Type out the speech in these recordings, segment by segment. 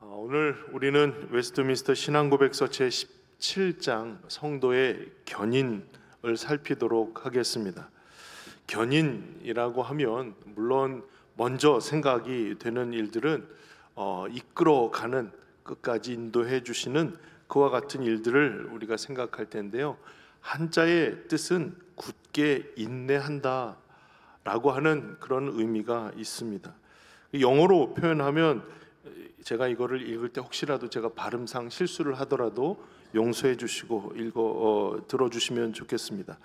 오늘 우리는 웨스트민스터 신앙고백서 제17장 성도의 견인을 살피도록 하겠습니다. 견인이라고 하면 물론 먼저 생각이 되는 일들은 이끌어가는, 끝까지 인도해 주시는 그와 같은 일들을 우리가 생각할 텐데요, 한자의 뜻은 굳게 인내한다 라고 하는 그런 의미가 있습니다. 영어로 표현하면, 제가 이거를 읽을 때 혹시라도 제가 발음상 실수를 하더라도 용서해 주시고 들어주시면 좋겠습니다.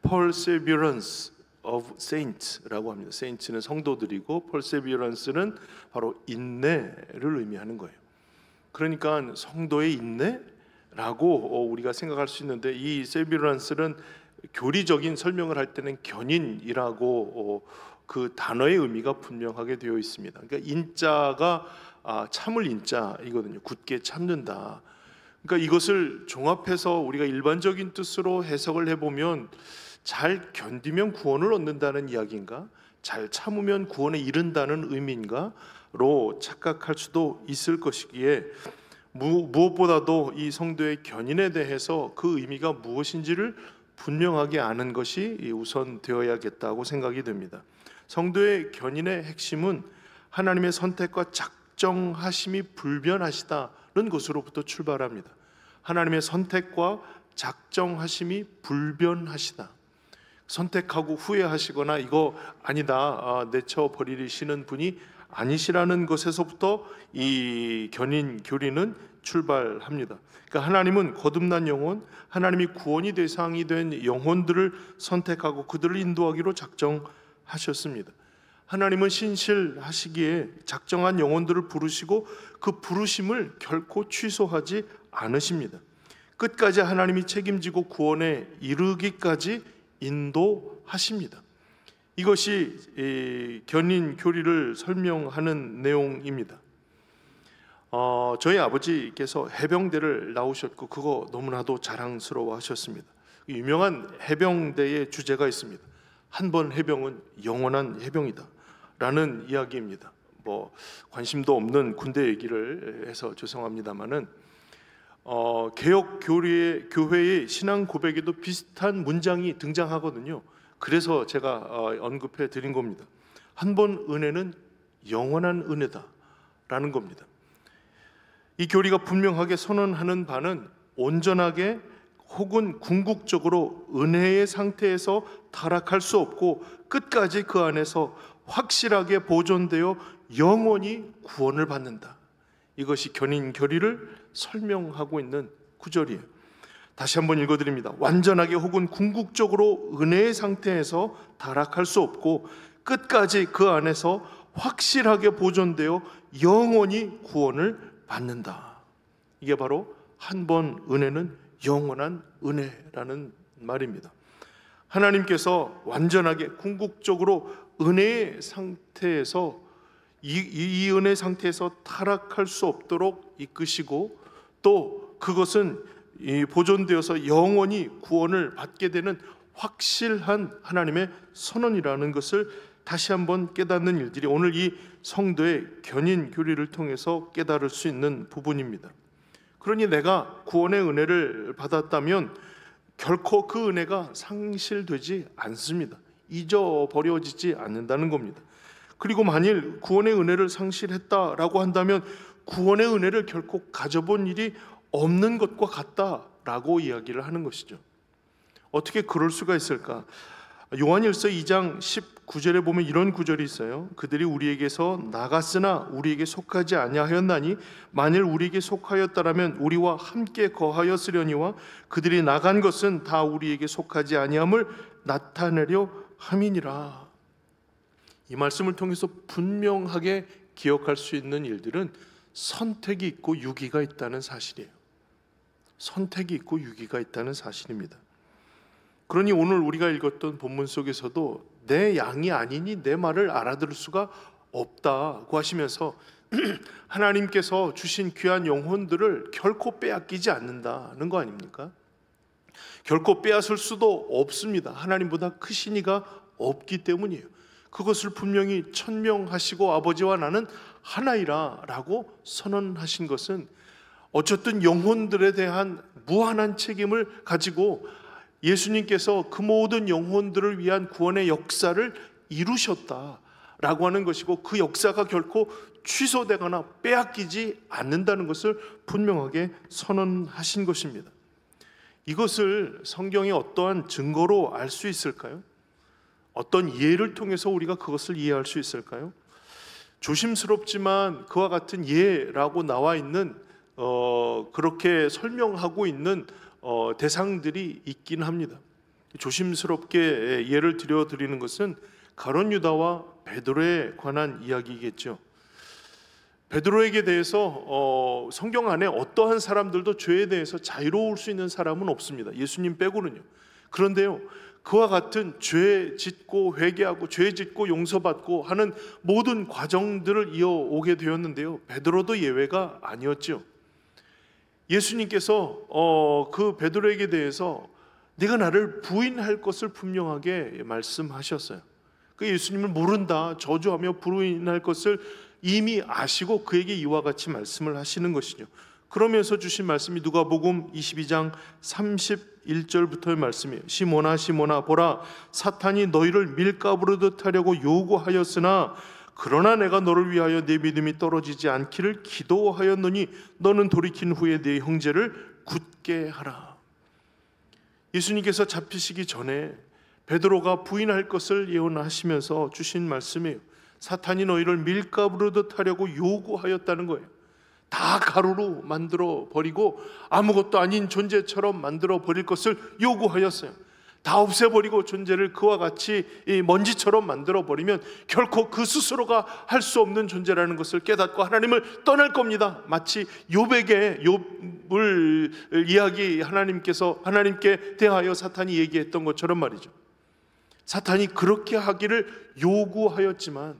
Perseverance of Saints라고 합니다. Saints는 성도들이고 Perseverance는 바로 인내를 의미하는 거예요. 그러니까 성도의 인내라고 우리가 생각할 수 있는데, 이 Perseverance는 교리적인 설명을 할 때는 견인이라고 그 단어의 의미가 분명하게 되어 있습니다. 그러니까 인자가 참을 인자이거든요. 굳게 참는다. 그러니까 이것을 종합해서 우리가 일반적인 뜻으로 해석을 해보면, 잘 견디면 구원을 얻는다는 이야기인가, 잘 참으면 구원에 이른다는 의미인가로 착각할 수도 있을 것이기에, 무엇보다도 이 성도의 견인에 대해서 그 의미가 무엇인지를 분명하게 아는 것이 우선 되어야겠다고 생각이 됩니다. 성도의 견인의 핵심은 하나님의 선택과 작정하심이 불변하시다는 것으로부터 출발합니다. 하나님의 선택과 작정하심이 불변하시다. 선택하고 후회하시거나 이거 아니다, 내쳐버리시는 분이 아니시라는 것에서부터 이 견인 교리는 출발합니다. 그러니까 하나님은 거듭난 영혼, 하나님이 구원이 대상이 된 영혼들을 선택하고 그들을 인도하기로 작정하셨습니다. 하나님은 신실하시기에 작정한 영혼들을 부르시고 그 부르심을 결코 취소하지 않으십니다. 끝까지 하나님이 책임지고 구원에 이르기까지 인도하십니다. 이것이 견인 교리를 설명하는 내용입니다. 저희 아버지께서 해병대를 나오셨고 그거 너무나도 자랑스러워 하셨습니다. 유명한 해병대의 주제가 있습니다. 한 번 해병은 영원한 해병이다 라는 이야기입니다. 관심도 없는 군대 얘기를 해서 죄송합니다만은, 개혁 교회의 신앙 고백에도 비슷한 문장이 등장하거든요. 그래서 제가 언급해 드린 겁니다. 한 번 은혜는 영원한 은혜다 라는 겁니다. 이 교리가 분명하게 선언하는 바는 온전하게 혹은 궁극적으로 은혜의 상태에서 타락할 수 없고 끝까지 그 안에서 확실하게 보존되어 영원히 구원을 받는다. 이것이 견인 교리를 설명하고 있는 구절이에요. 다시 한번 읽어드립니다. 완전하게 혹은 궁극적으로 은혜의 상태에서 타락할 수 없고 끝까지 그 안에서 확실하게 보존되어 영원히 구원을 받는다. 이게 바로 한 번 은혜는 영원한 은혜라는 말입니다. 하나님께서 완전하게 궁극적으로 은혜의 상태에서 이 은혜 상태에서 타락할 수 없도록 이끄시고, 또 그것은 보존되어서 영원히 구원을 받게 되는 확실한 하나님의 선언이라는 것을 다시 한번 깨닫는 일들이 오늘 이 성도의 견인 교리를 통해서 깨달을 수 있는 부분입니다. 그러니 내가 구원의 은혜를 받았다면 결코 그 은혜가 상실되지 않습니다. 잊어버려지지 않는다는 겁니다. 그리고 만일 구원의 은혜를 상실했다라고 한다면 구원의 은혜를 결코 가져본 일이 없는 것과 같다라고 이야기를 하는 것이죠. 어떻게 그럴 수가 있을까? 요한일서 2장 19절에 보면 이런 구절이 있어요. 그들이 우리에게서 나갔으나 우리에게 속하지 아니하였나니 만일 우리에게 속하였다라면 우리와 함께 거하였으려니와 그들이 나간 것은 다 우리에게 속하지 아니함을 나타내려 함이니라. 이 말씀을 통해서 분명하게 기억할 수 있는 일들은 선택이 있고 유기가 있다는 사실이에요. 선택이 있고 유기가 있다는 사실입니다. 그러니 오늘 우리가 읽었던 본문 속에서도 내 양이 아니니 내 말을 알아들을 수가 없다고 하시면서 하나님께서 주신 귀한 영혼들을 결코 빼앗기지 않는다는 거 아닙니까? 결코 빼앗을 수도 없습니다. 하나님보다 크신 이가 없기 때문이에요. 그것을 분명히 천명하시고 아버지와 나는 하나이라라고 선언하신 것은 어쨌든 영혼들에 대한 무한한 책임을 가지고 예수님께서 그 모든 영혼들을 위한 구원의 역사를 이루셨다라고 하는 것이고, 그 역사가 결코 취소되거나 빼앗기지 않는다는 것을 분명하게 선언하신 것입니다. 이것을 성경의 어떠한 증거로 알 수 있을까요? 어떤 예를 통해서 우리가 그것을 이해할 수 있을까요? 조심스럽지만 그와 같은 예라고 나와 있는 그렇게 설명하고 있는 대상들이 있긴 합니다. 조심스럽게 예를 들어드리는 것은 가룟 유다와 베드로에 관한 이야기겠죠. 베드로에게 대해서 성경 안에 어떠한 사람들도 죄에 대해서 자유로울 수 있는 사람은 없습니다. 예수님 빼고는요. 그런데요, 그와 같은 죄 짓고 회개하고 죄 짓고 용서받고 하는 모든 과정들을 이어오게 되었는데요, 베드로도 예외가 아니었죠. 예수님께서 그 베드로에게 대해서 네가 나를 부인할 것을 분명하게 말씀하셨어요. 그 예수님을 모른다, 저주하며 부인할 것을 이미 아시고 그에게 이와 같이 말씀을 하시는 것이죠. 그러면서 주신 말씀이 누가복음 22장 31절부터의 말씀이에요. 시몬아 시몬아 보라, 사탄이 너희를 밀가부르듯 하려고 요구하였으나 그러나 내가 너를 위하여 내 믿음이 떨어지지 않기를 기도하였노니 너는 돌이킨 후에 네 형제를 굳게 하라. 예수님께서 잡히시기 전에 베드로가 부인할 것을 예언하시면서 주신 말씀이에요. 사탄이 너희를 밀가부르듯 하려고 요구하였다는 거예요. 다 가루로 만들어 버리고 아무것도 아닌 존재처럼 만들어 버릴 것을 요구하였어요. 다 없애버리고 존재를 그와 같이 먼지처럼 만들어 버리면 결코 그 스스로가 할 수 없는 존재라는 것을 깨닫고 하나님을 떠날 겁니다. 마치 욥에게 욥을 이야기 하나님께 대하여 사탄이 얘기했던 것처럼 말이죠. 사탄이 그렇게 하기를 요구하였지만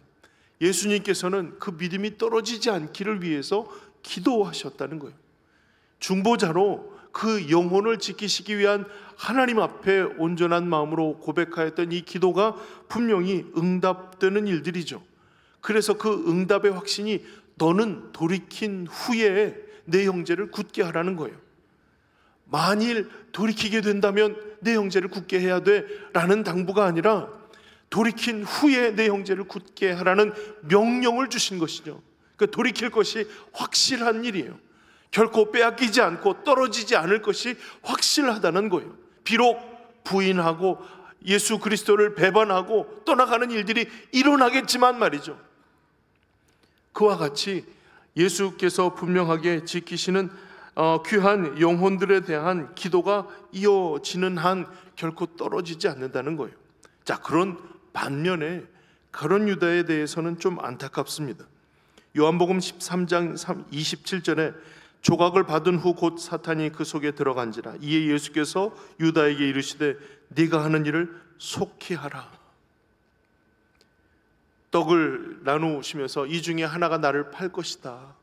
예수님께서는 그 믿음이 떨어지지 않기를 위해서 기도하셨다는 거예요. 중보자로 그 영혼을 지키시기 위한 하나님 앞에 온전한 마음으로 고백하였던 이 기도가 분명히 응답되는 일들이죠. 그래서 그 응답의 확신이 너는 돌이킨 후에 내 형제를 굳게 하라는 거예요. 만일 돌이키게 된다면 내 형제를 굳게 해야 돼 라는 당부가 아니라 돌이킨 후에 내 형제를 굳게 하라는 명령을 주신 것이죠. 그 돌이킬 것이 확실한 일이에요. 결코 빼앗기지 않고 떨어지지 않을 것이 확실하다는 거예요. 비록 부인하고 예수 그리스도를 배반하고 떠나가는 일들이 일어나겠지만 말이죠, 그와 같이 예수께서 분명하게 지키시는 귀한 영혼들에 대한 기도가 이어지는 한 결코 떨어지지 않는다는 거예요. 자, 그런 반면에 가룟 유다에 대해서는 좀 안타깝습니다. 요한복음 13장 27절에 조각을 받은 후 곧 사탄이 그 속에 들어간지라. 이에 예수께서 유다에게 이르시되 네가 하는 일을 속히 하라. 떡을 나누시면서 이 중에 하나가 나를 팔 것이다.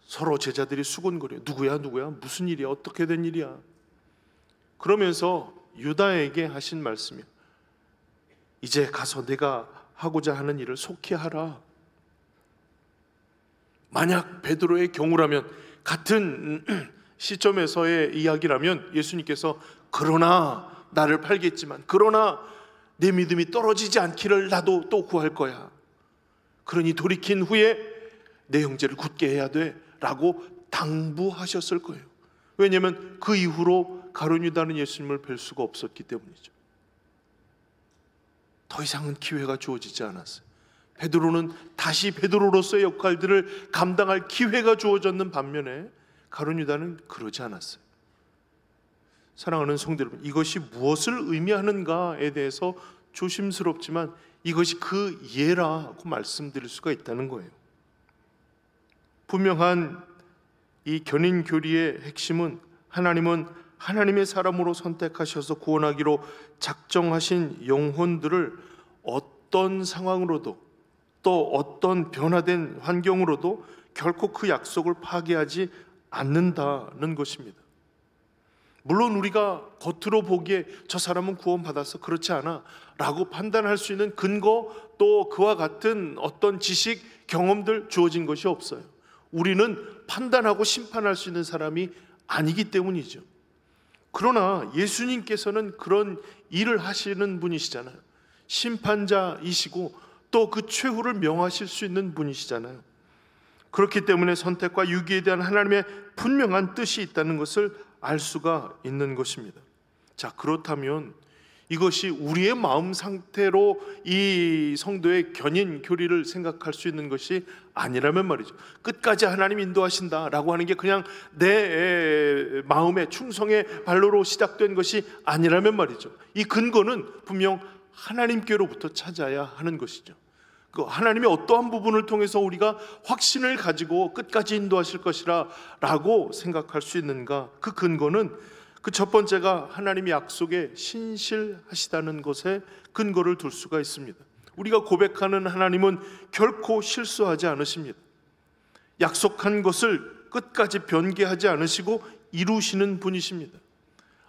서로 제자들이 수군거려요. 누구야? 무슨 일이야? 어떻게 된 일이야? 그러면서 유다에게 하신 말씀이에요. 이제 가서 네가 하고자 하는 일을 속히 하라. 만약 베드로의 경우라면, 같은 시점에서의 이야기라면 예수님께서 그러나 나를 팔겠지만, 그러나 내 믿음이 떨어지지 않기를 나도 또 구할 거야. 그러니 돌이킨 후에 내 형제를 굳게 해야 돼 라고 당부하셨을 거예요. 왜냐하면 그 이후로 가룟 유다는 예수님을 뵐 수가 없었기 때문이죠. 더 이상은 기회가 주어지지 않았어요. 베드로는 다시 베드로로서의 역할들을 감당할 기회가 주어졌는 반면에 가룟 유다는 그러지 않았어요. 사랑하는 성도 여러분, 이것이 무엇을 의미하는가에 대해서 조심스럽지만 이것이 그 예라고 말씀드릴 수가 있다는 거예요. 분명한 이 견인교리의 핵심은 하나님은 하나님의 사람으로 선택하셔서 구원하기로 작정하신 영혼들을 어떤 상황으로도 또 어떤 변화된 환경으로도 결코 그 약속을 파기하지 않는다는 것입니다. 물론 우리가 겉으로 보기에 저 사람은 구원받아서 그렇지 않아 라고 판단할 수 있는 근거, 또 그와 같은 어떤 지식, 경험들 주어진 것이 없어요. 우리는 판단하고 심판할 수 있는 사람이 아니기 때문이죠. 그러나 예수님께서는 그런 일을 하시는 분이시잖아요. 심판자이시고 또 그 최후를 명하실 수 있는 분이시잖아요. 그렇기 때문에 선택과 유기에 대한 하나님의 분명한 뜻이 있다는 것을 알 수가 있는 것입니다. 자, 그렇다면 이것이 우리의 마음 상태로 이 성도의 견인 교리를 생각할 수 있는 것이 아니라면 말이죠. 끝까지 하나님 인도하신다라고 하는 게 그냥 내 마음의 충성의 발로로 시작된 것이 아니라면 말이죠. 이 근거는 분명 하나님께로부터 찾아야 하는 것이죠. 그 하나님의 어떠한 부분을 통해서 우리가 확신을 가지고 끝까지 인도하실 것이라 라고 생각할 수 있는가? 그 근거는 그 첫 번째가 하나님의 약속에 신실하시다는 것에 근거를 둘 수가 있습니다. 우리가 고백하는 하나님은 결코 실수하지 않으십니다. 약속한 것을 끝까지 변개하지 않으시고 이루시는 분이십니다.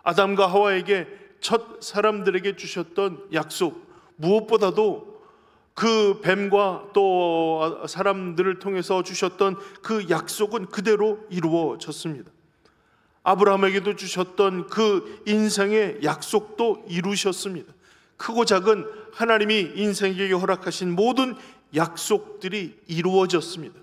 아담과 하와에게 첫 사람들에게 주셨던 약속, 무엇보다도 그 뱀과 또 사람들을 통해서 주셨던 그 약속은 그대로 이루어졌습니다. 아브라함에게도 주셨던 그 인생의 약속도 이루셨습니다. 크고 작은 하나님이 인생에게 허락하신 모든 약속들이 이루어졌습니다.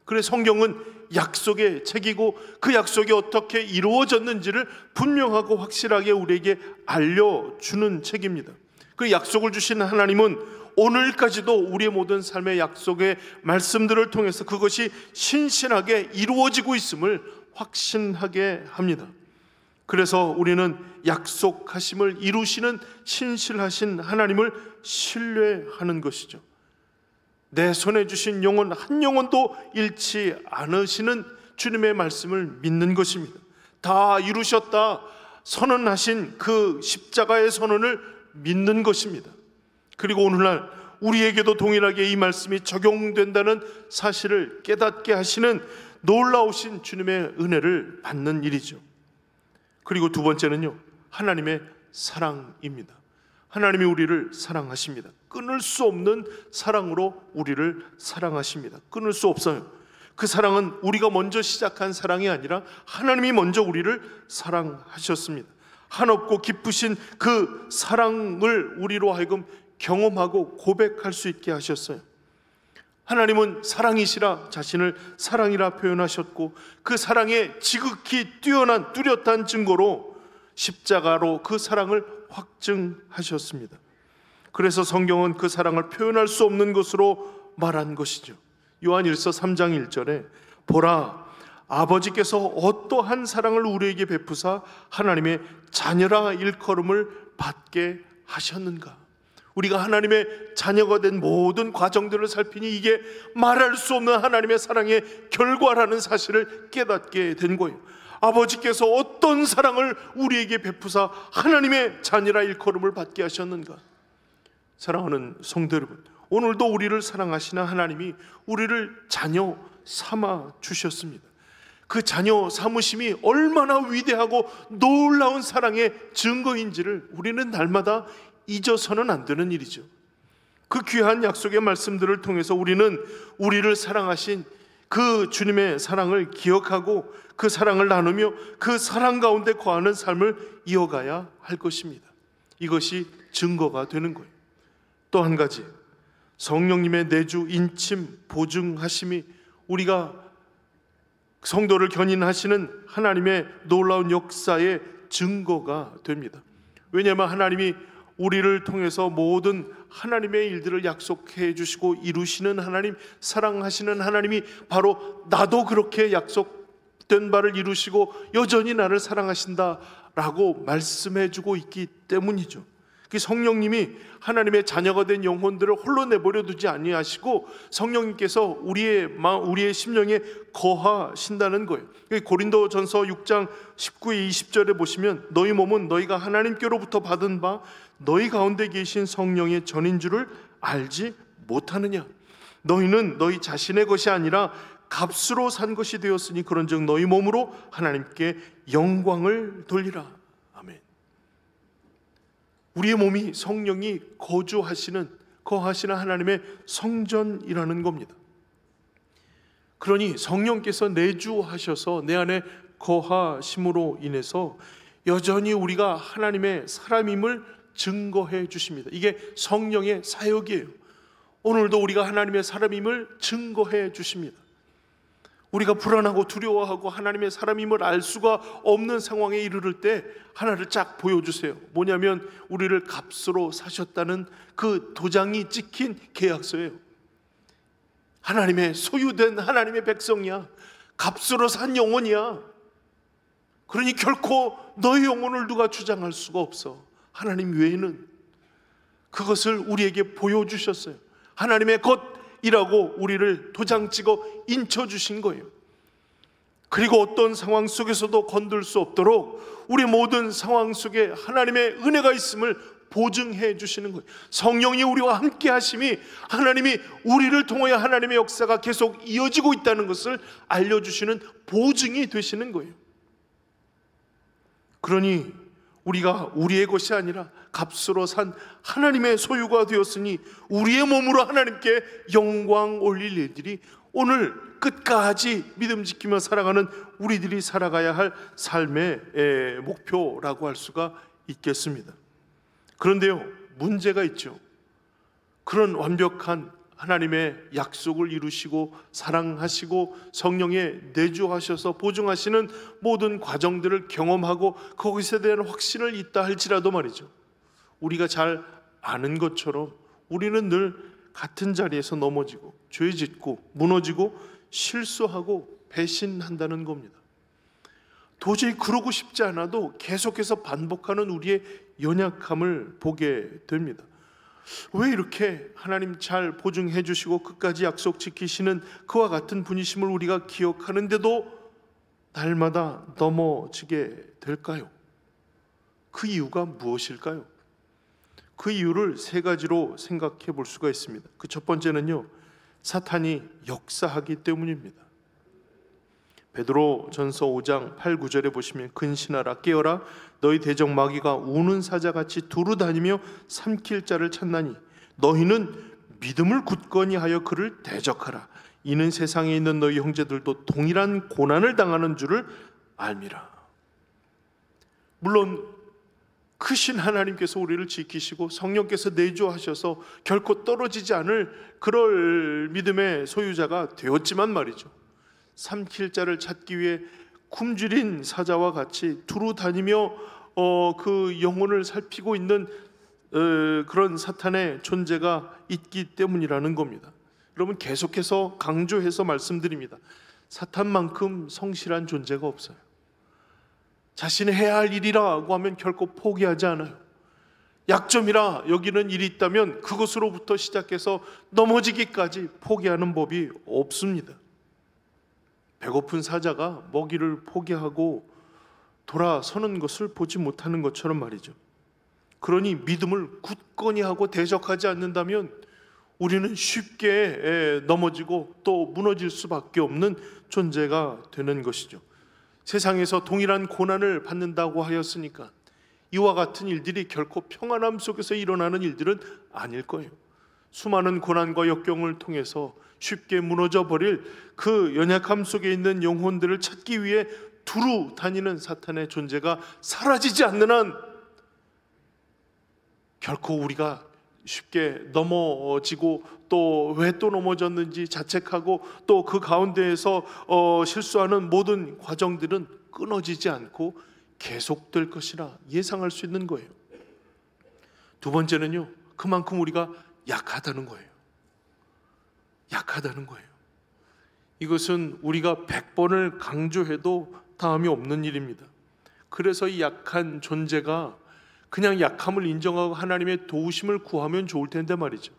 그래서 성경은 약속의 책이고 그 약속이 어떻게 이루어졌는지를 분명하고 확실하게 우리에게 알려주는 책입니다. 그 약속을 주신 하나님은 오늘까지도 우리의 모든 삶의 약속의 말씀들을 통해서 그것이 신실하게 이루어지고 있음을 확신하게 합니다. 그래서 우리는 약속하심을 이루시는 신실하신 하나님을 신뢰하는 것이죠. 내 손에 주신 영혼 한 영혼도 잃지 않으시는 주님의 말씀을 믿는 것입니다. 다 이루셨다 선언하신 그 십자가의 선언을 믿는 것입니다. 그리고 오늘날 우리에게도 동일하게 이 말씀이 적용된다는 사실을 깨닫게 하시는 놀라우신 주님의 은혜를 받는 일이죠. 그리고 두 번째는요, 하나님의 사랑입니다. 하나님이 우리를 사랑하십니다. 끊을 수 없는 사랑으로 우리를 사랑하십니다. 끊을 수 없어요. 그 사랑은 우리가 먼저 시작한 사랑이 아니라 하나님이 먼저 우리를 사랑하셨습니다. 한없고 깊으신 그 사랑을 우리로 하여금 경험하고 고백할 수 있게 하셨어요. 하나님은 사랑이시라 자신을 사랑이라 표현하셨고 그 사랑의 지극히 뛰어난 뚜렷한 증거로 십자가로 그 사랑을 확증하셨습니다. 그래서 성경은 그 사랑을 표현할 수 없는 것으로 말한 것이죠. 요한일서 3장 1절에 보라 아버지께서 어떠한 사랑을 우리에게 베푸사 하나님의 자녀라 일컬음을 받게 하셨는가. 우리가 하나님의 자녀가 된 모든 과정들을 살피니 이게 말할 수 없는 하나님의 사랑의 결과라는 사실을 깨닫게 된 거예요. 아버지께서 어떤 사랑을 우리에게 베푸사 하나님의 자녀라 일컬음을 받게 하셨는가. 사랑하는 성도 여러분, 오늘도 우리를 사랑하시는 하나님이 우리를 자녀 삼아 주셨습니다. 그 자녀 삼으심이 얼마나 위대하고 놀라운 사랑의 증거인지를 우리는 날마다 잊어서는 안 되는 일이죠. 그 귀한 약속의 말씀들을 통해서 우리는 우리를 사랑하신 그 주님의 사랑을 기억하고 그 사랑을 나누며 그 사랑 가운데 거하는 삶을 이어가야 할 것입니다. 이것이 증거가 되는 거예요. 또 한 가지, 성령님의 내주 인침 보증하심이 우리가 성도를 견인하시는 하나님의 놀라운 역사의 증거가 됩니다. 왜냐하면 하나님이 우리를 통해서 모든 하나님의 일들을 약속해 주시고 이루시는 하나님, 사랑하시는 하나님이 바로 나도 그렇게 약속된 바를 이루시고 여전히 나를 사랑하신다라고 말씀해 주고 있기 때문이죠. 성령님이 하나님의 자녀가 된 영혼들을 홀로 내버려 두지 아니하시고 성령님께서 우리의 심령에 거하신다는 거예요. 고린도전서 6장 19, 20절에 보시면 너희 몸은 너희가 하나님께로부터 받은 바 너희 가운데 계신 성령의 전인 줄을 알지 못하느냐. 너희는 너희 자신의 것이 아니라 값으로 산 것이 되었으니 그런즉 너희 몸으로 하나님께 영광을 돌리라. 아멘. 우리의 몸이 성령이 거하시는 하나님의 성전이라는 겁니다. 그러니 성령께서 내주하셔서 내 안에 거하심으로 인해서 여전히 우리가 하나님의 사람임을 증거해 주십니다. 이게 성령의 사역이에요. 오늘도 우리가 하나님의 사람임을 증거해 주십니다. 우리가 불안하고 두려워하고 하나님의 사람임을 알 수가 없는 상황에 이르를 때 하나를 쫙 보여주세요. 뭐냐면 우리를 값으로 사셨다는 그 도장이 찍힌 계약서예요. 하나님의 소유된 하나님의 백성이야. 값으로 산 영혼이야. 그러니 결코 너의 영혼을 누가 주장할 수가 없어. 하나님 외에는. 그것을 우리에게 보여주셨어요. 하나님의 것이라고 우리를 도장 찍어 인쳐주신 거예요. 그리고 어떤 상황 속에서도 건들 수 없도록 우리 모든 상황 속에 하나님의 은혜가 있음을 보증해 주시는 거예요. 성령이 우리와 함께 하심이 하나님이 우리를 통하여 하나님의 역사가 계속 이어지고 있다는 것을 알려주시는 보증이 되시는 거예요. 그러니 우리가 우리의 것이 아니라 값으로 산 하나님의 소유가 되었으니 우리의 몸으로 하나님께 영광 올릴 일들이 오늘 끝까지 믿음 지키며 살아가는 우리들이 살아가야 할 삶의 목표라고 할 수가 있겠습니다. 그런데요, 문제가 있죠. 그런 완벽한 하나님의 약속을 이루시고 사랑하시고 성령에 내주하셔서 보증하시는 모든 과정들을 경험하고 거기서 대한 확신을 있다 할지라도 말이죠, 우리가 잘 아는 것처럼 우리는 늘 같은 자리에서 넘어지고 죄짓고 무너지고 실수하고 배신한다는 겁니다. 도저히 그러고 싶지 않아도 계속해서 반복하는 우리의 연약함을 보게 됩니다. 왜 이렇게 하나님 잘 보증해 주시고 끝까지 약속 지키시는 그와 같은 분이심을 우리가 기억하는데도 날마다 넘어지게 될까요? 그 이유가 무엇일까요? 그 이유를 세 가지로 생각해 볼 수가 있습니다. 그 첫 번째는요, 사탄이 역사하기 때문입니다. 베드로전서 5장 8, 9절에 보시면 근신하라 깨어라 너희 대적 마귀가 우는 사자같이 두루 다니며 삼킬 자를 찾나니 너희는 믿음을 굳건히 하여 그를 대적하라. 이는 세상에 있는 너희 형제들도 동일한 고난을 당하는 줄을 알미라. 물론 크신 하나님께서 우리를 지키시고 성령께서 내주하셔서 결코 떨어지지 않을 그럴 믿음의 소유자가 되었지만 말이죠, 삼킬 자를 찾기 위해 굶주린 사자와 같이 두루 다니며 그 영혼을 살피고 있는 그런 사탄의 존재가 있기 때문이라는 겁니다. 여러분, 계속해서 강조해서 말씀드립니다. 사탄만큼 성실한 존재가 없어요. 자신이 해야 할 일이라고 하면 결코 포기하지 않아요. 약점이라 여기는 일이 있다면 그것으로부터 시작해서 넘어지기까지 포기하는 법이 없습니다. 배고픈 사자가 먹이를 포기하고 돌아서는 것을 보지 못하는 것처럼 말이죠. 그러니 믿음을 굳건히 하고 대적하지 않는다면 우리는 쉽게 넘어지고 또 무너질 수밖에 없는 존재가 되는 것이죠. 세상에서 동일한 고난을 받는다고 하였으니까 이와 같은 일들이 결코 평안함 속에서 일어나는 일들은 아닐 거예요. 수많은 고난과 역경을 통해서 쉽게 무너져 버릴 그 연약함 속에 있는 영혼들을 찾기 위해 두루 다니는 사탄의 존재가 사라지지 않는 한 결코 우리가 쉽게 넘어지고 또 왜 또 넘어졌는지 자책하고 또 그 가운데에서 실수하는 모든 과정들은 끊어지지 않고 계속될 것이라 예상할 수 있는 거예요. 두 번째는요, 그만큼 우리가 약하다는 거예요. 약하다는 거예요. 이것은 우리가 100번을 강조해도 다함이 없는 일입니다. 그래서 이 약한 존재가 그냥 약함을 인정하고 하나님의 도우심을 구하면 좋을 텐데 말이죠,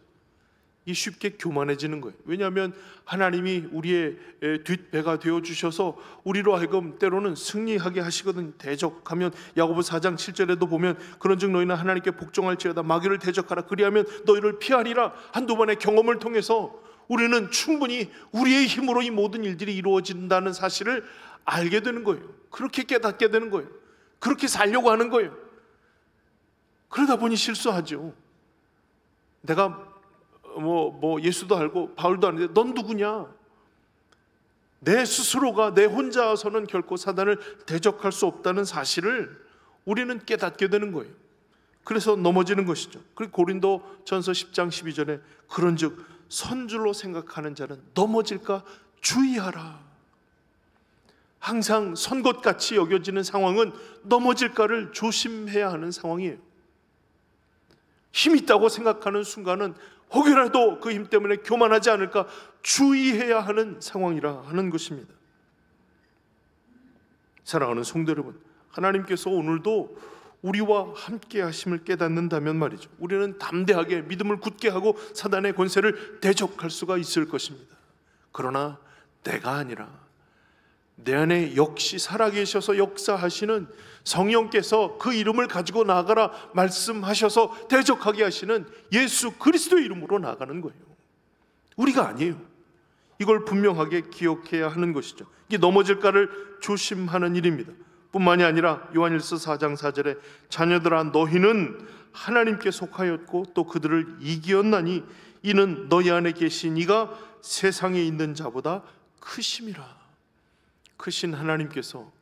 이 쉽게 교만해지는 거예요. 왜냐하면 하나님이 우리의 뒷배가 되어주셔서 우리로 하여금 때로는 승리하게 하시거든. 대적하면 야고보 4장 7절에도 보면 그런즉 너희는 하나님께 복종할지어다 마귀를 대적하라 그리하면 너희를 피하리라. 한두 번의 경험을 통해서 우리는 충분히 우리의 힘으로 이 모든 일들이 이루어진다는 사실을 알게 되는 거예요. 그렇게 깨닫게 되는 거예요. 그렇게 살려고 하는 거예요. 그러다 보니 실수하죠. 내가 예수도 알고 바울도 아는데 넌 누구냐? 내 스스로가 내 혼자서는 결코 사단을 대적할 수 없다는 사실을 우리는 깨닫게 되는 거예요. 그래서 넘어지는 것이죠. 그리고 고린도전서 10장 12절에 그런즉 선줄로 생각하는 자는 넘어질까 주의하라. 항상 선것같이 여겨지는 상황은 넘어질까를 조심해야 하는 상황이에요. 힘 있다고 생각하는 순간은 혹여라도 그 힘 때문에 교만하지 않을까 주의해야 하는 상황이라 하는 것입니다. 사랑하는 성도 여러분, 하나님께서 오늘도 우리와 함께 하심을 깨닫는다면 말이죠, 우리는 담대하게 믿음을 굳게 하고 사단의 권세를 대적할 수가 있을 것입니다. 그러나 내가 아니라 내 안에 역시 살아계셔서 역사하시는 성령께서 그 이름을 가지고 나아가라 말씀하셔서 대적하게 하시는 예수 그리스도의 이름으로 나아가는 거예요. 우리가 아니에요. 이걸 분명하게 기억해야 하는 것이죠. 이게 넘어질까를 조심하는 일입니다. 뿐만이 아니라 요한일서 4장 4절에 자녀들아 너희는 하나님께 속하였고 또 그들을 이기었나니 이는 너희 안에 계신 이가 세상에 있는 자보다 크심이라. 크신 하나님께서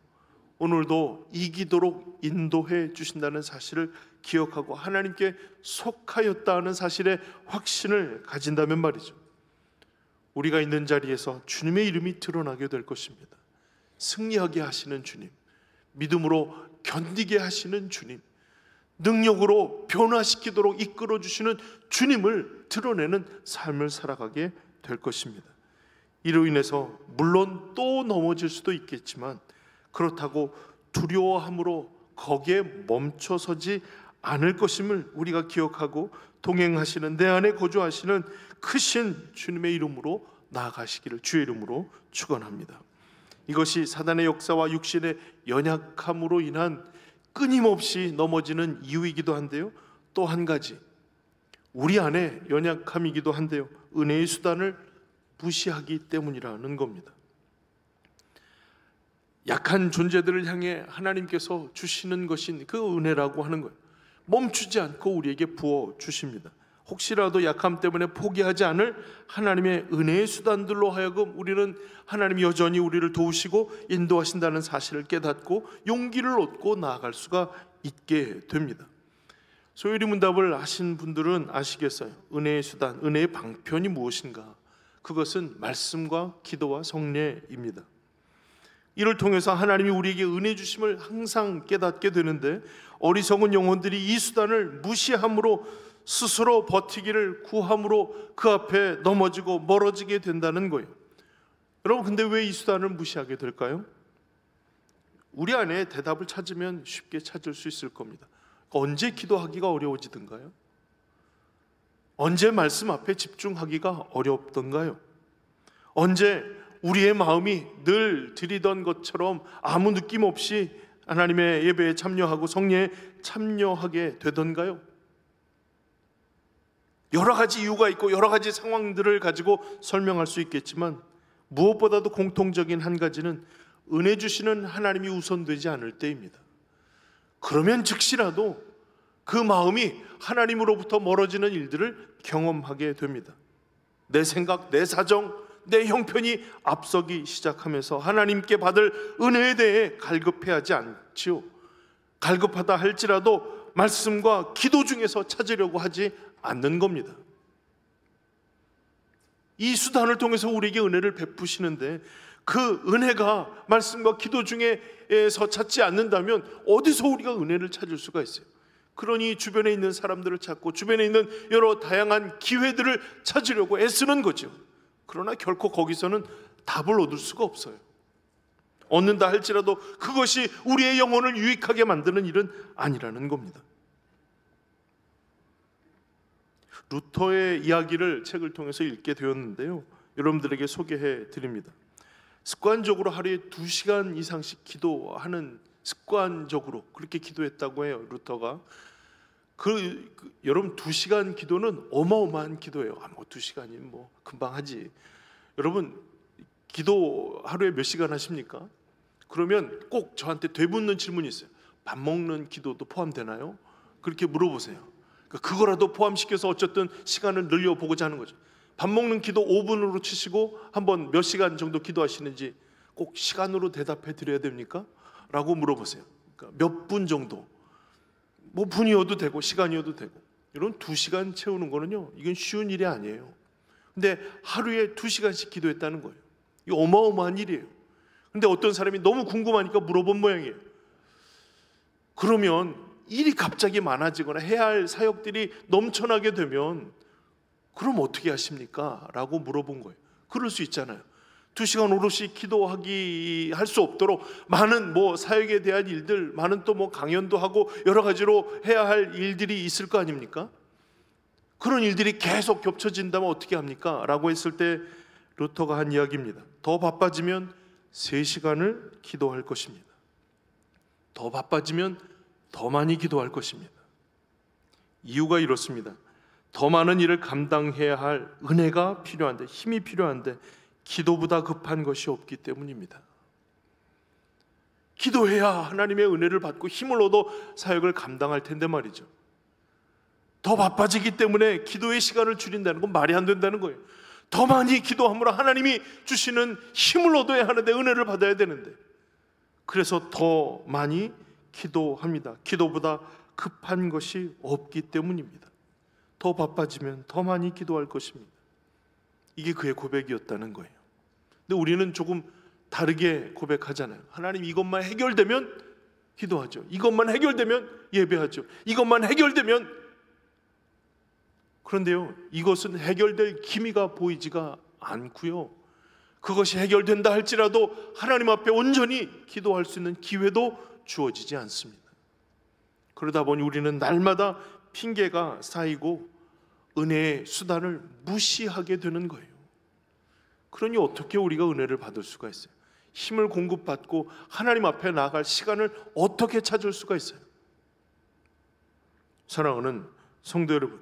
오늘도 이기도록 인도해 주신다는 사실을 기억하고 하나님께 속하였다는 사실에 확신을 가진다면 말이죠, 우리가 있는 자리에서 주님의 이름이 드러나게 될 것입니다. 승리하게 하시는 주님, 믿음으로 견디게 하시는 주님, 능력으로 변화시키도록 이끌어 주시는 주님을 드러내는 삶을 살아가게 될 것입니다. 이로 인해서 물론 또 넘어질 수도 있겠지만 그렇다고 두려워함으로 거기에 멈춰서지 않을 것임을 우리가 기억하고 동행하시는 내 안에 거주하시는 크신 주님의 이름으로 나아가시기를 주의 이름으로 축원합니다. 이것이 사단의 역사와 육신의 연약함으로 인한 끊임없이 넘어지는 이유이기도 한데요, 또 한 가지 우리 안에 연약함이기도 한데요, 은혜의 수단을 무시하기 때문이라는 겁니다. 약한 존재들을 향해 하나님께서 주시는 것인 그 은혜라고 하는 거예요. 멈추지 않고 우리에게 부어 주십니다. 혹시라도 약함 때문에 포기하지 않을 하나님의 은혜의 수단들로 하여금 우리는 하나님이 여전히 우리를 도우시고 인도하신다는 사실을 깨닫고 용기를 얻고 나아갈 수가 있게 됩니다. 소요리 문답을 하신 분들은 아시겠어요? 은혜의 수단, 은혜의 방편이 무엇인가? 그것은 말씀과 기도와 성례입니다. 이를 통해서 하나님이 우리에게 은혜 주심을 항상 깨닫게 되는데, 어리석은 영혼들이 이 수단을 무시함으로 스스로 버티기를 구함으로 그 앞에 넘어지고 멀어지게 된다는 거예요. 여러분, 근데 왜 이 수단을 무시하게 될까요? 우리 안에 대답을 찾으면 쉽게 찾을 수 있을 겁니다. 언제 기도하기가 어려워지던가요? 언제 말씀 앞에 집중하기가 어렵던가요? 언제 우리의 마음이 늘 드리던 것처럼 아무 느낌 없이 하나님의 예배에 참여하고 성례에 참여하게 되던가요? 여러 가지 이유가 있고 여러 가지 상황들을 가지고 설명할 수 있겠지만 무엇보다도 공통적인 한 가지는 은혜 주시는 하나님이 우선되지 않을 때입니다. 그러면 즉시라도 그 마음이 하나님으로부터 멀어지는 일들을 경험하게 됩니다. 내 생각, 내 사정, 내 형편이 앞서기 시작하면서 하나님께 받을 은혜에 대해 갈급해하지 않지요. 갈급하다 할지라도 말씀과 기도 중에서 찾으려고 하지 않는 겁니다. 이 수단을 통해서 우리에게 은혜를 베푸시는데 그 은혜가 말씀과 기도 중에서 찾지 않는다면 어디서 우리가 은혜를 찾을 수가 있어요? 그러니 주변에 있는 사람들을 찾고 주변에 있는 여러 다양한 기회들을 찾으려고 애쓰는 거죠. 그러나 결코 거기서는 답을 얻을 수가 없어요. 얻는다 할지라도 그것이 우리의 영혼을 유익하게 만드는 일은 아니라는 겁니다. 루터의 이야기를 책을 통해서 읽게 되었는데요, 여러분들에게 소개해 드립니다. 습관적으로 하루에 2시간 이상씩 기도하는, 습관적으로 그렇게 기도했다고 해요. 루터가 여러분 2시간 기도는 어마어마한 기도예요. 뭐 2시간이면 뭐 금방 하지. 여러분 기도 하루에 몇 시간 하십니까? 그러면 꼭 저한테 되묻는 질문이 있어요. 밥 먹는 기도도 포함되나요? 그렇게 물어보세요. 그거라도 포함시켜서 어쨌든 시간을 늘려보고자 하는 거죠. 밥 먹는 기도 5분으로 치시고 한번 몇 시간 정도 기도하시는지 꼭 시간으로 대답해 드려야 됩니까? 라고 물어보세요. 그러니까 몇 분 정도, 뭐 분이어도 되고 시간이어도 되고. 이런 2시간 채우는 거는요, 이건 쉬운 일이 아니에요. 근데 하루에 2시간씩 기도했다는 거예요. 이거 어마어마한 일이에요. 근데 어떤 사람이 너무 궁금하니까 물어본 모양이에요. 그러면 일이 갑자기 많아지거나 해야 할 사역들이 넘쳐나게 되면 그럼 어떻게 하십니까? 라고 물어본 거예요. 그럴 수 있잖아요. 2시간 오롯이 기도하기 할 수 없도록 많은 뭐 사역에 대한 일들, 많은 또 뭐 강연도 하고 여러 가지로 해야 할 일들이 있을 거 아닙니까? 그런 일들이 계속 겹쳐진다면 어떻게 합니까? 라고 했을 때 루터가 한 이야기입니다. 더 바빠지면 3시간을 기도할 것입니다. 더 바빠지면 더 많이 기도할 것입니다. 이유가 이렇습니다. 더 많은 일을 감당해야 할 은혜가 필요한데, 힘이 필요한데 기도보다 급한 것이 없기 때문입니다. 기도해야 하나님의 은혜를 받고 힘을 얻어 사역을 감당할 텐데 말이죠. 더 바빠지기 때문에 기도의 시간을 줄인다는 건 말이 안 된다는 거예요. 더 많이 기도함으로 하나님이 주시는 힘을 얻어야 하는데, 은혜를 받아야 되는데, 그래서 더 많이 기도합니다. 기도보다 급한 것이 없기 때문입니다. 더 바빠지면 더 많이 기도할 것입니다. 이게 그의 고백이었다는 거예요. 근데 우리는 조금 다르게 고백하잖아요. 하나님, 이것만 해결되면 기도하죠. 이것만 해결되면 예배하죠. 이것만 해결되면. 그런데요, 이것은 해결될 기미가 보이지가 않고요, 그것이 해결된다 할지라도 하나님 앞에 온전히 기도할 수 있는 기회도 주어지지 않습니다. 그러다 보니 우리는 날마다 핑계가 쌓이고 은혜의 수단을 무시하게 되는 거예요. 그러니 어떻게 우리가 은혜를 받을 수가 있어요? 힘을 공급받고 하나님 앞에 나아갈 시간을 어떻게 찾을 수가 있어요? 사랑하는 성도 여러분,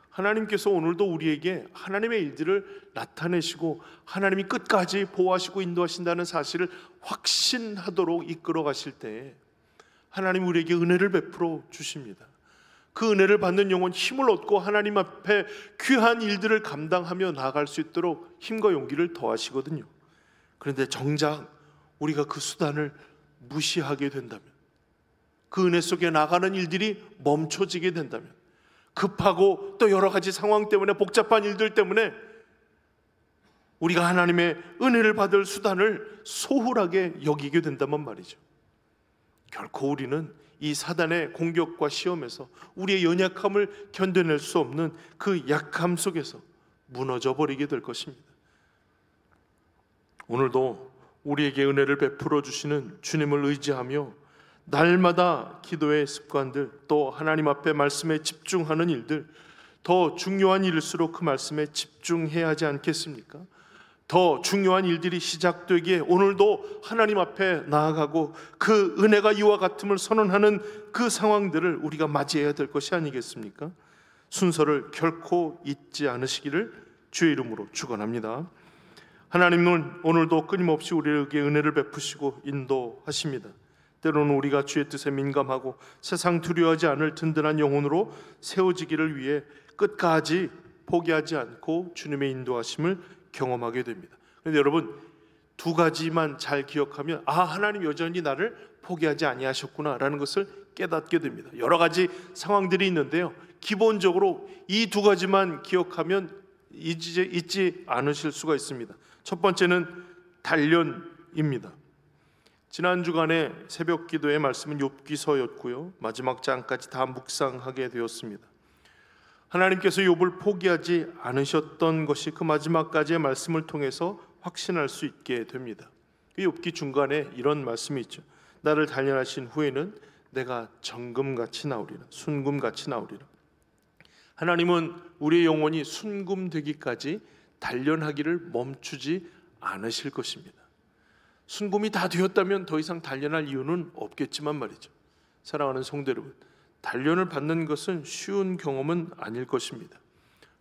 하나님께서 오늘도 우리에게 하나님의 일들을 나타내시고 하나님이 끝까지 보호하시고 인도하신다는 사실을 확신하도록 이끌어 가실 때에 하나님 우리에게 은혜를 베풀어 주십니다. 그 은혜를 받는 영혼 힘을 얻고 하나님 앞에 귀한 일들을 감당하며 나아갈 수 있도록 힘과 용기를 더하시거든요. 그런데 정작 우리가 그 수단을 무시하게 된다면, 그 은혜 속에 나가는 일들이 멈춰지게 된다면, 급하고 또 여러 가지 상황 때문에, 복잡한 일들 때문에 우리가 하나님의 은혜를 받을 수단을 소홀하게 여기게 된다면 말이죠, 결코 우리는 이 사단의 공격과 시험에서 우리의 연약함을 견뎌낼 수 없는 그 약함 속에서 무너져 버리게 될 것입니다. 오늘도 우리에게 은혜를 베풀어 주시는 주님을 의지하며 날마다 기도의 습관들, 또 하나님 앞에 말씀에 집중하는 일들, 더 중요한 일일수록 그 말씀에 집중해야 하지 않겠습니까? 더 중요한 일들이 시작되기에 오늘도 하나님 앞에 나아가고 그 은혜가 이와 같음을 선언하는 그 상황들을 우리가 맞이해야 될 것이 아니겠습니까? 순서를 결코 잊지 않으시기를 주의 이름으로 축원합니다. 하나님은 오늘도 끊임없이 우리에게 은혜를 베푸시고 인도하십니다. 때로는 우리가 주의 뜻에 민감하고 세상 두려워하지 않을 든든한 영혼으로 세워지기를 위해 끝까지 포기하지 않고 주님의 인도하심을 경험하게 됩니다. 그런데 여러분, 2가지만 잘 기억하면 하나님 여전히 나를 포기하지 아니하셨구나 라는 것을 깨닫게 됩니다. 여러 가지 상황들이 있는데요, 기본적으로 이 2가지만 기억하면 잊지 않으실 수가 있습니다. 첫 번째는 단련입니다. 지난 주간에 새벽 기도의 말씀은 욥기서였고요, 마지막 장까지 다 묵상하게 되었습니다. 하나님께서 욥을 포기하지 않으셨던 것이 그 마지막까지의 말씀을 통해서 확신할 수 있게 됩니다. 욥기 중간에 이런 말씀이 있죠. 나를 단련하신 후에는 내가 정금같이 나오리라, 순금같이 나오리라. 하나님은 우리의 영혼이 순금되기까지 단련하기를 멈추지 않으실 것입니다. 순금이 다 되었다면 더 이상 단련할 이유는 없겠지만 말이죠. 사랑하는 성도 여러분, 단련을 받는 것은 쉬운 경험은 아닐 것입니다.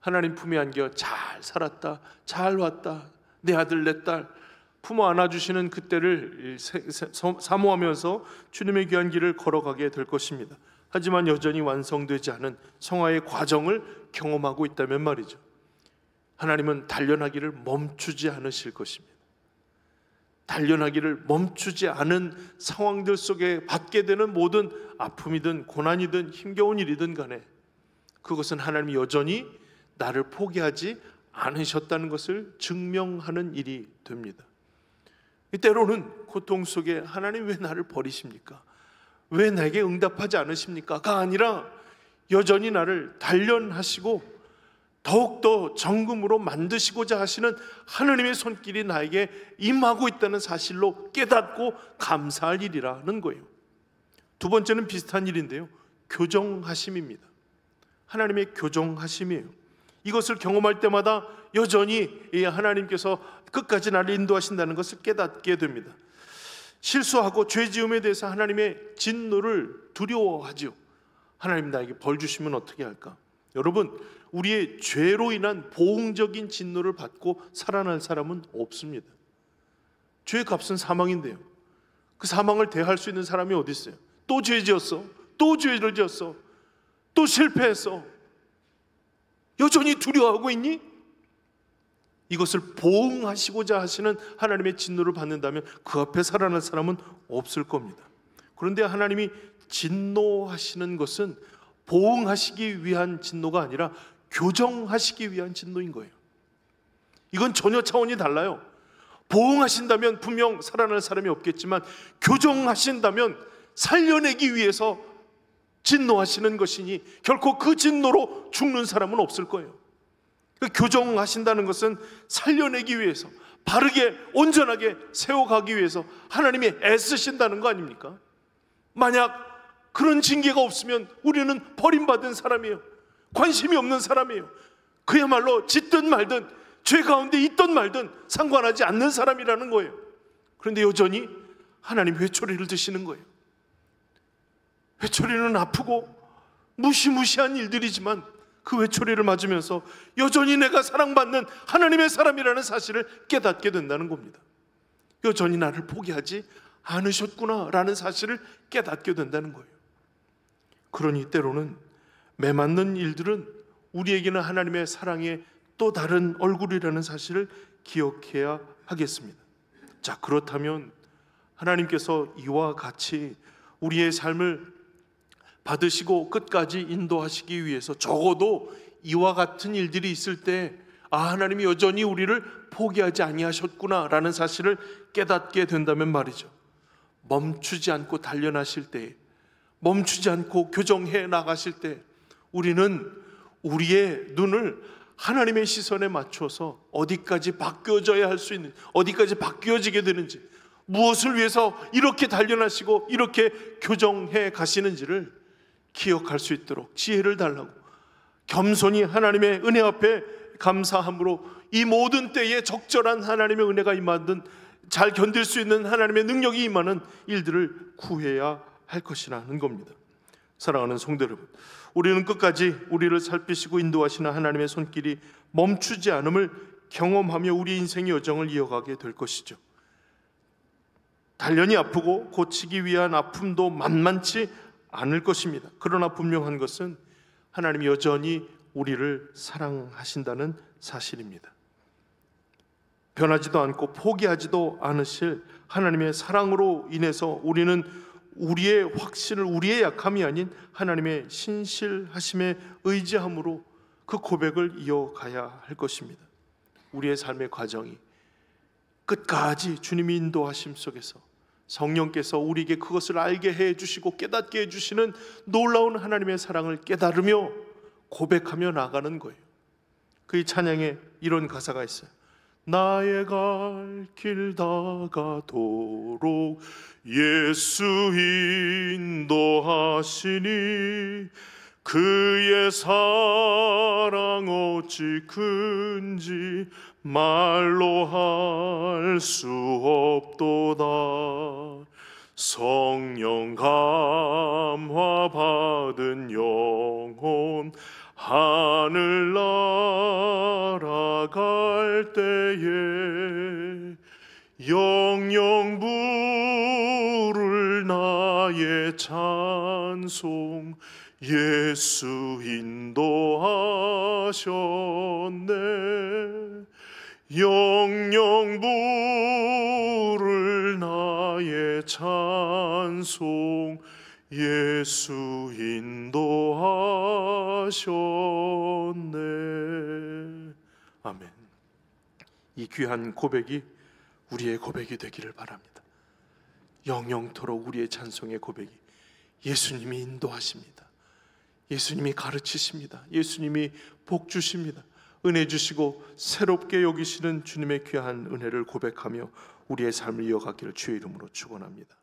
하나님 품에 안겨 잘 살았다, 잘 왔다, 내 아들 내 딸 품어 안아주시는 그때를 사모하면서 주님의 귀한 길을 걸어가게 될 것입니다. 하지만 여전히 완성되지 않은 성화의 과정을 경험하고 있다면 말이죠, 하나님은 단련하기를 멈추지 않으실 것입니다. 단련하기를 멈추지 않은 상황들 속에 받게 되는 모든 아픔이든 고난이든 힘겨운 일이든 간에 그것은 하나님이 여전히 나를 포기하지 않으셨다는 것을 증명하는 일이 됩니다. 때로는 고통 속에 하나님 왜 나를 버리십니까? 왜 나에게 응답하지 않으십니까? 가 아니라 여전히 나를 단련하시고 더욱더 정금으로 만드시고자 하시는 하나님의 손길이 나에게 임하고 있다는 사실로 깨닫고 감사할 일이라는 거예요. 두 번째는 비슷한 일인데요, 교정하심입니다. 하나님의 교정하심이에요. 이것을 경험할 때마다 여전히 하나님께서 끝까지 나를 인도하신다는 것을 깨닫게 됩니다. 실수하고 죄 지음에 대해서 하나님의 진노를 두려워하죠. 하나님 나에게 벌 주시면 어떻게 할까? 여러분, 우리의 죄로 인한 보응적인 진노를 받고 살아날 사람은 없습니다. 죄의 값은 사망인데요, 그 사망을 대할 수 있는 사람이 어디 있어요? 또 죄 지었어, 또 죄를 지었어, 또 실패했어. 여전히 두려워하고 있니? 이것을 보응하시고자 하시는 하나님의 진노를 받는다면 그 앞에 살아날 사람은 없을 겁니다. 그런데 하나님이 진노하시는 것은 보응하시기 위한 진노가 아니라 교정하시기 위한 진노인 거예요. 이건 전혀 차원이 달라요. 보응하신다면 분명 살아날 사람이 없겠지만 교정하신다면 살려내기 위해서 진노하시는 것이니 결코 그 진노로 죽는 사람은 없을 거예요. 교정하신다는 것은 살려내기 위해서, 바르게 온전하게 세워가기 위해서 하나님이 애쓰신다는 거 아닙니까? 만약 그런 징계가 없으면 우리는 버림받은 사람이에요. 관심이 없는 사람이에요. 그야말로 짓든 말든 죄 가운데 있든 말든 상관하지 않는 사람이라는 거예요. 그런데 여전히 하나님 회초리를 드시는 거예요. 회초리는 아프고 무시무시한 일들이지만 그 회초리를 맞으면서 여전히 내가 사랑받는 하나님의 사람이라는 사실을 깨닫게 된다는 겁니다. 여전히 나를 포기하지 않으셨구나라는 사실을 깨닫게 된다는 거예요. 그러니 때로는 매맞는 일들은 우리에게는 하나님의 사랑의 또 다른 얼굴이라는 사실을 기억해야 하겠습니다. 자, 그렇다면 하나님께서 이와 같이 우리의 삶을 받으시고 끝까지 인도하시기 위해서 적어도 이와 같은 일들이 있을 때 하나님이 여전히 우리를 포기하지 아니하셨구나라는 사실을 깨닫게 된다면 말이죠, 멈추지 않고 단련하실 때, 멈추지 않고 교정해 나가실 때 우리는 우리의 눈을 하나님의 시선에 맞춰서 어디까지 바뀌어져야 할 수 있는지, 어디까지 바뀌어지게 되는지, 무엇을 위해서 이렇게 단련하시고 이렇게 교정해 가시는지를 기억할 수 있도록 지혜를 달라고 겸손히 하나님의 은혜 앞에 감사함으로 이 모든 때에 적절한 하나님의 은혜가 임하든 잘 견딜 수 있는 하나님의 능력이 임하는 일들을 구해야 할 것이라는 겁니다. 사랑하는 성도 여러분, 우리는 끝까지 우리를 살피시고 인도하시는 하나님의 손길이 멈추지 않음을 경험하며 우리 인생의 여정을 이어가게 될 것이죠. 단련이 아프고 고치기 위한 아픔도 만만치 않을 것입니다. 그러나 분명한 것은 하나님이 여전히 우리를 사랑하신다는 사실입니다. 변하지도 않고 포기하지도 않으실 하나님의 사랑으로 인해서 우리는 우리의 확신을, 우리의 약함이 아닌 하나님의 신실하심에 의지함으로 그 고백을 이어가야 할 것입니다. 우리의 삶의 과정이 끝까지 주님이 인도하심 속에서 성령께서 우리에게 그것을 알게 해주시고 깨닫게 해주시는 놀라운 하나님의 사랑을 깨달으며 고백하며 나가는 거예요. 그 찬양에 이런 가사가 있어요. 나의 갈 길 다가도록 예수 인도하시니 그의 사랑 어찌 큰지 말로 할 수 없도다. 성령 감화 받은 영혼 하늘 날아갈 때에 영영 부를 나의 찬송 예수 인도하셨네. 영영 부를 나의 찬송 예수 인도하셨네. 아멘. 이 귀한 고백이 우리의 고백이 되기를 바랍니다. 영영토록 우리의 찬송의 고백이 예수님이 인도하십니다. 예수님이 가르치십니다. 예수님이 복 주십니다. 은혜 주시고 새롭게 여기시는 주님의 귀한 은혜를 고백하며 우리의 삶을 이어가기를 주의 이름으로 축원합니다.